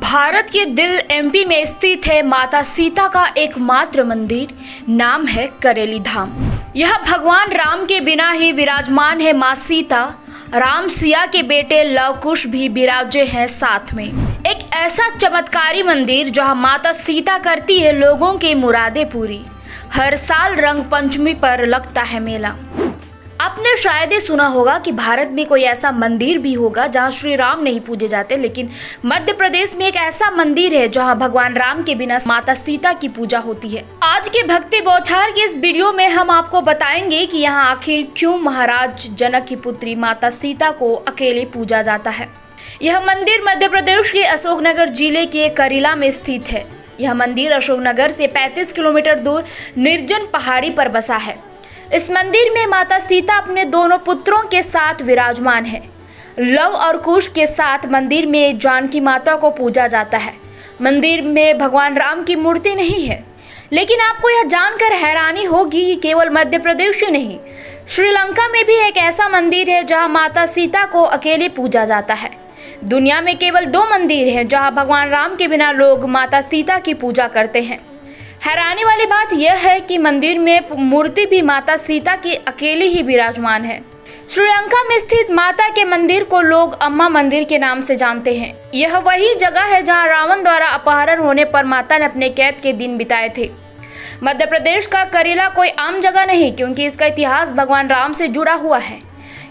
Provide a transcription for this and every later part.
भारत के दिल एमपी में स्थित है माता सीता का एकमात्र मंदिर, नाम है करेली धाम। यह भगवान राम के बिना ही विराजमान है मां सीता। राम सिया के बेटे लव कुश भी विराजे हैं साथ में। एक ऐसा चमत्कारी मंदिर जहां माता सीता करती है लोगों की मुरादें पूरी। हर साल रंग पंचमी पर लगता है मेला। आपने शायद ही सुना होगा कि भारत में कोई ऐसा मंदिर भी होगा जहां श्री राम नहीं पूजे जाते, लेकिन मध्य प्रदेश में एक ऐसा मंदिर है जहां भगवान राम के बिना माता सीता की पूजा होती है। आज के भक्ति बौछार के इस वीडियो में हम आपको बताएंगे कि यहाँ आखिर क्यों महाराज जनक की पुत्री माता सीता को अकेले पूजा जाता है। यह मंदिर मध्य प्रदेश के अशोकनगर जिले के करीला में स्थित है। यह मंदिर अशोकनगर से 35 किलोमीटर दूर निर्जन पहाड़ी पर बसा है। इस मंदिर में माता सीता अपने दोनों पुत्रों के साथ विराजमान है। लव और कुश के साथ मंदिर में जानकी माता को पूजा जाता है। मंदिर में भगवान राम की मूर्ति नहीं है, लेकिन आपको यह जानकर हैरानी होगी कि केवल मध्य प्रदेश ही नहीं, श्रीलंका में भी एक ऐसा मंदिर है जहां माता सीता को अकेले पूजा जाता है। दुनिया में केवल 2 मंदिर हैं जहां भगवान राम के बिना लोग माता सीता की पूजा करते हैं। हैरानी वाली बात यह है कि मंदिर में मूर्ति भी माता सीता की अकेली ही विराजमान है। श्रीलंका में स्थित माता के मंदिर को लोग अम्मा मंदिर के नाम से जानते हैं। यह वही जगह है जहां रावण द्वारा अपहरण होने पर माता ने अपने कैद के दिन बिताए थे। मध्य प्रदेश का करेला कोई आम जगह नहीं, क्योंकि इसका इतिहास भगवान राम से जुड़ा हुआ है।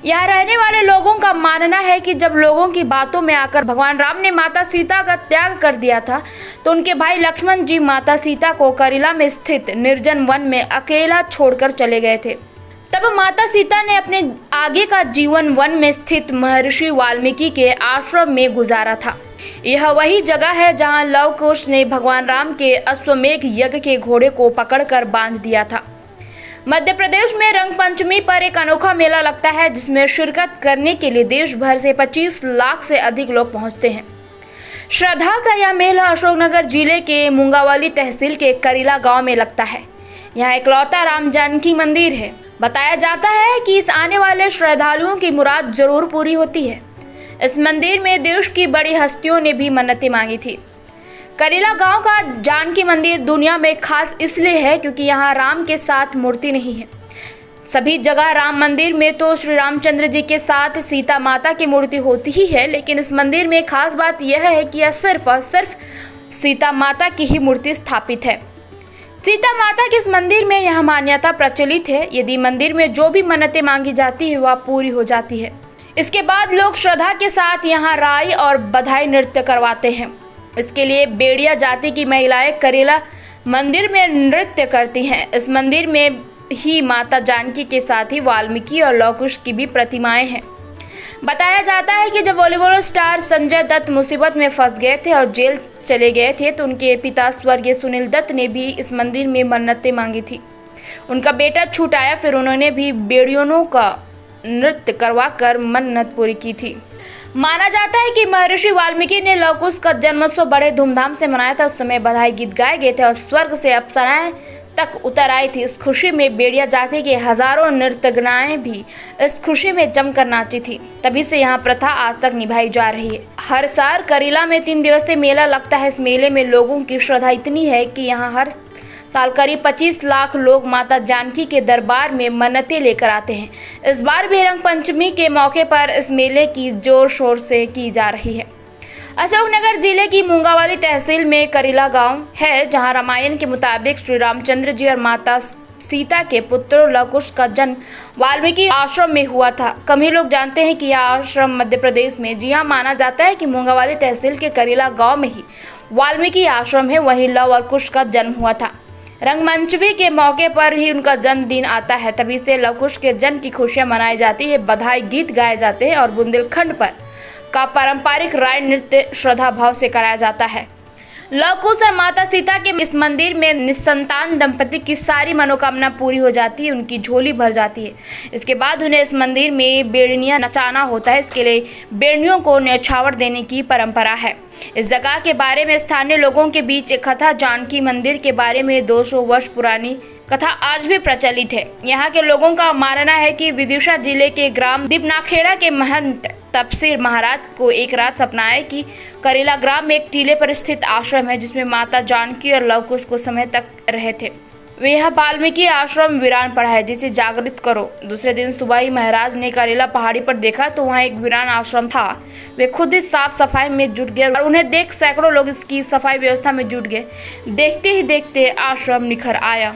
यहाँ रहने वाले लोगों का मानना है कि जब लोगों की बातों में आकर भगवान राम ने माता सीता का त्याग कर दिया था, तो उनके भाई लक्ष्मण जी माता सीता को करेला में स्थित निर्जन वन में अकेला छोड़कर चले गए थे। तब माता सीता ने अपने आगे का जीवन वन में स्थित महर्षि वाल्मीकि के आश्रम में गुजारा था। यह वही जगह है जहाँ लव कुश ने भगवान राम के अश्वमेघ यज्ञ के घोड़े को पकड़कर बांध दिया था। मध्य प्रदेश में रंग पंचमी पर एक अनोखा मेला लगता है, जिसमें शिरकत करने के लिए देश भर से 25 लाख से अधिक लोग पहुंचते हैं। श्रद्धा का यह मेला अशोकनगर जिले के मुंगावली तहसील के करीला गांव में लगता है। यहाँ इकलौता राम जानकी मंदिर है। बताया जाता है कि इस आने वाले श्रद्धालुओं की मुराद जरूर पूरी होती है। इस मंदिर में देश की बड़ी हस्तियों ने भी मन्नतें मांगी थी। करेला गांव का जानकी मंदिर दुनिया में खास इसलिए है क्योंकि यहाँ राम के साथ मूर्ति नहीं है। सभी जगह राम मंदिर में तो श्री रामचंद्र जी के साथ सीता माता की मूर्ति होती ही है, लेकिन इस मंदिर में खास बात यह है कि यह सिर्फ और सिर्फ सीता माता की ही मूर्ति स्थापित है। सीता माता के इस मंदिर में यह मान्यता प्रचलित है, यदि मंदिर में जो भी मन्नतें मांगी जाती है वह पूरी हो जाती है। इसके बाद लोग श्रद्धा के साथ यहाँ राई और बधाई नृत्य करवाते हैं। इसके लिए बेड़िया जाति की महिलाएं करेला मंदिर में नृत्य करती हैं। इस मंदिर में ही माता जानकी के साथ ही वाल्मीकि और लव कुश की भी प्रतिमाएं हैं। बताया जाता है कि जब बॉलीवुड स्टार संजय दत्त मुसीबत में फंस गए थे और जेल चले गए थे, तो उनके पिता स्वर्गीय सुनील दत्त ने भी इस मंदिर में मन्नतें मांगी थी। उनका बेटा छूट आया, फिर उन्होंने भी बेड़ियों का नृत्य करवा कर मन्नत पूरी की थी। माना जाता है कि महर्षि वाल्मीकि ने लव कुश का जन्मोत्सव बड़े धूमधाम से मनाया था। उस समय बधाई गीत गाए गए थे और स्वर्ग से अप्सराएं तक उतर आई थी। इस खुशी में बेड़िया जाति के हजारों नर्तकियां भी इस खुशी में जमकर नाची थी। तभी से यहाँ प्रथा आज तक निभाई जा रही है। हर साल करेला में 3 दिवसीय मेला लगता है। इस मेले में लोगों की श्रद्धा इतनी है कि यहाँ हर साल करीब 25 लाख लोग माता जानकी के दरबार में मन्नतें लेकर आते हैं। इस बार भी रंग पंचमी के मौके पर इस मेले की जोर शोर से की जा रही है। अशोकनगर जिले की मुंगावली तहसील में करेला गांव है, जहां रामायण के मुताबिक श्री रामचंद्र जी और माता सीता के पुत्र लव कुश का जन्म वाल्मीकि आश्रम में हुआ था। कम ही लोग जानते हैं कि यह आश्रम मध्य प्रदेश में, जी हाँ, माना जाता है कि मुंगावली तहसील के करेला गाँव में ही वाल्मीकि आश्रम है, वहीं लव और कुश का जन्म हुआ था। रंगमंचमी के मौके पर ही उनका जन्मदिन आता है। तभी से लव कुश के जन्म की खुशियां मनाई जाती है, बधाई गीत गाए जाते हैं और बुंदेलखंड पर का पारंपरिक राय नृत्य श्रद्धा भाव से कराया जाता है। लव कुश और माता सीता के इस मंदिर में निसंतान दंपति की सारी मनोकामना पूरी हो जाती है, उनकी झोली भर जाती है। इसके बाद उन्हें इस मंदिर में बेड़नियां नचाना होता है। इसके लिए बेड़नियों को न्यौछावर देने की परंपरा है। इस जगह के बारे में स्थानीय लोगों के बीच एक कथा जानकी मंदिर के बारे में 200 वर्ष पुरानी कथा आज भी प्रचलित है। यहाँ के लोगों का मानना है कि विदिशा जिले के ग्राम दीपनाखेड़ा के महंत तपसीर महाराज को एक रात सपना आया कि करेला ग्राम में एक टीले पर स्थित आश्रम है जिसमें माता जानकी और लव कुश कुछ समय तक रहे थे। वे यह वाल्मीकि आश्रम वीरान पड़ा है जिसे जागृत करो। दूसरे दिन सुबह ही महाराज ने करेला पहाड़ी पर देखा तो वहाँ एक वीरान आश्रम था। वे खुद ही साफ सफाई में जुट गए और उन्हें देख सैकड़ों लोग इसकी सफाई व्यवस्था में जुट गए। देखते ही देखते आश्रम निखर आया।